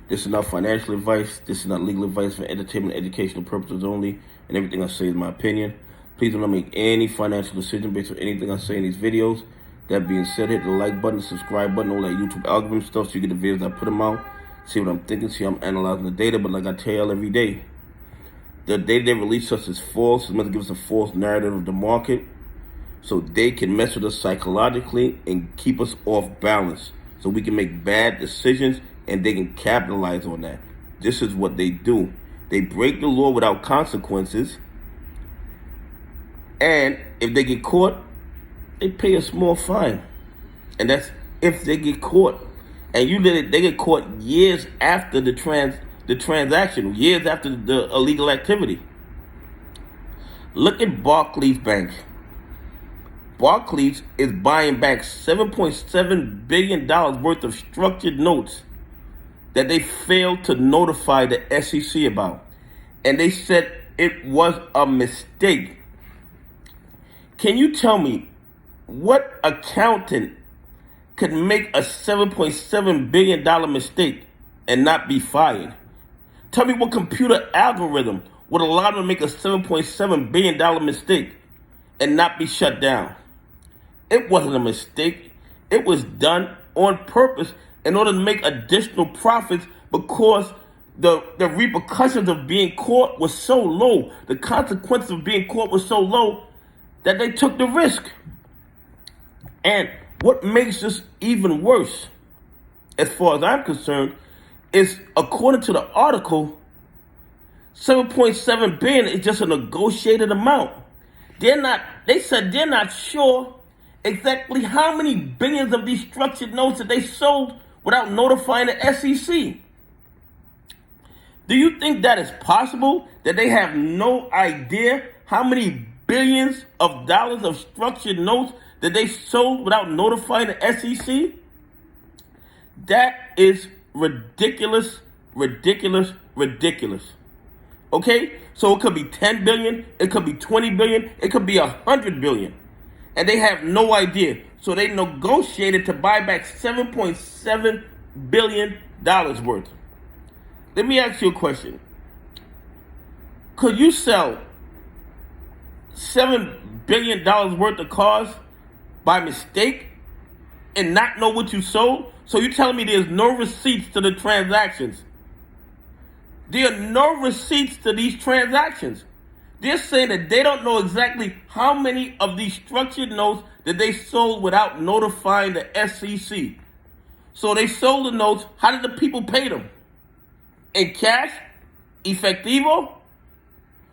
This is not financial advice. This is not legal advice for entertainment and educational purposes only. And everything I say is my opinion. Please do not make any financial decision based on anything I say in these videos. That being said, hit the like button, the subscribe button, all that YouTube algorithm stuff so you get the videos I put them out. See what I'm thinking, see how I'm analyzing the data. But like I tell y'all every day, the data they release us is false. It's meant to give us a false narrative of the market so they can mess with us psychologically and keep us off balance so we can make bad decisions and they can capitalize on that. This is what they do. They break the law without consequences, and if they get caught, they pay a small fine. And that's if they get caught. And they get caught years after the transaction, years after the illegal activity. Look at Barclays Bank. Barclays is buying back $7.7 billion worth of structured notes that they failed to notify the SEC about. And they said it was a mistake. Can you tell me what accountant could make a $7.7 billion mistake and not be fired? Tell me what computer algorithm would allow them to make a $7.7 billion mistake and not be shut down? It wasn't a mistake. It was done on purpose in order to make additional profits because the repercussions of being caught was so low, the consequences of being caught was so low that they took the risk. And what makes this even worse, as far as I'm concerned, is according to the article, $7.7 billion is just a negotiated amount. They said they're not sure exactly how many billions of these structured notes that they sold without notifying the SEC. Do you think that is possible, that they have no idea how many billions of dollars of structured notes that they sold without notifying the SEC? That is ridiculous, ridiculous, ridiculous. Okay? So it could be 10 billion, it could be 20 billion, it could be 100 billion. And they have no idea. So they negotiated to buy back $7.7 billion worth. Let me ask you a question. Could you sell $7 billion worth of cars by mistake and not know what you sold? So you're telling me there's no receipts to the transactions? There are no receipts to these transactions. They're saying that they don't know exactly how many of these structured notes that they sold without notifying the SEC. So they sold the notes. How did the people pay them? In cash? Efectivo?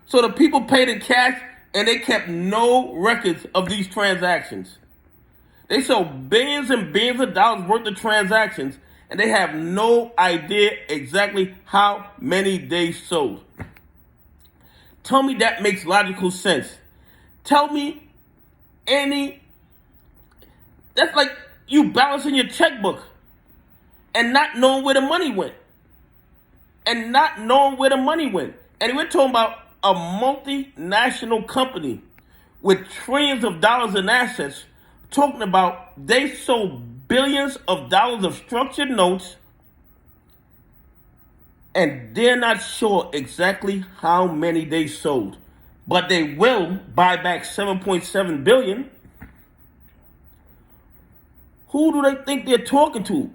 So the people paid in cash and they kept no records of these transactions. They sold billions and billions of dollars worth of transactions and they have no idea exactly how many they sold. Tell me that makes logical sense. Tell me that's like you balancing your checkbook and not knowing where the money went. And we're talking about a multinational company with trillions of dollars in assets, talking about they sold billions of dollars of structured notes and they're not sure exactly how many they sold, but they will buy back $7.7 billion. Who do they think they're talking to?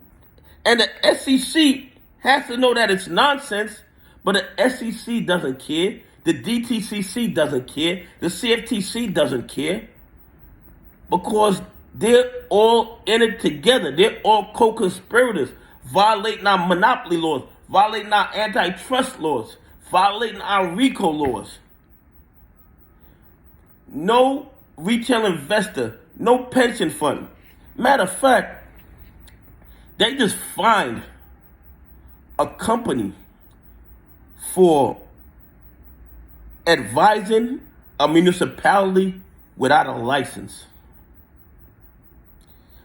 And the SEC has to know that it's nonsense, but the SEC doesn't care. The DTCC doesn't care. The CFTC doesn't care because they're all in it together. They're all co-conspirators, violating our monopoly laws, violating our antitrust laws, violating our RICO laws. No retail investor, no pension fund. Matter of fact, they just fined a company for advising a municipality without a license.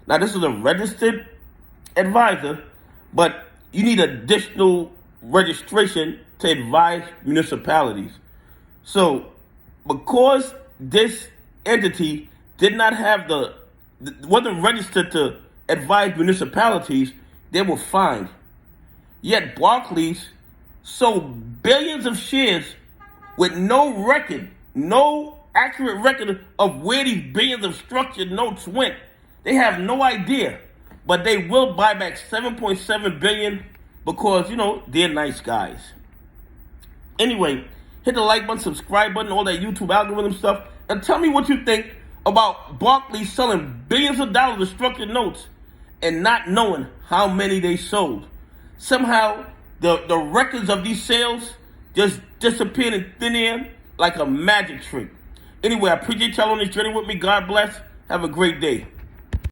Now, this is a registered advisor, but you need additional registration to advise municipalities. So, because this entity did not have wasn't registered to advise municipalities, they were fined. Yet Barclays sold billions of shares with no record, no accurate record of where these billions of structured notes went. They have no idea, but they will buy back 7.7 billion because, they're nice guys. Anyway, hit the like button, subscribe button, all that YouTube algorithm stuff, and tell me what you think about Barclays selling billions of dollars of structured notes and not knowing how many they sold. Somehow, the records of these sales just disappeared in thin air like a magic trick. Anyway, I appreciate y'all on this journey with me. God bless. Have a great day.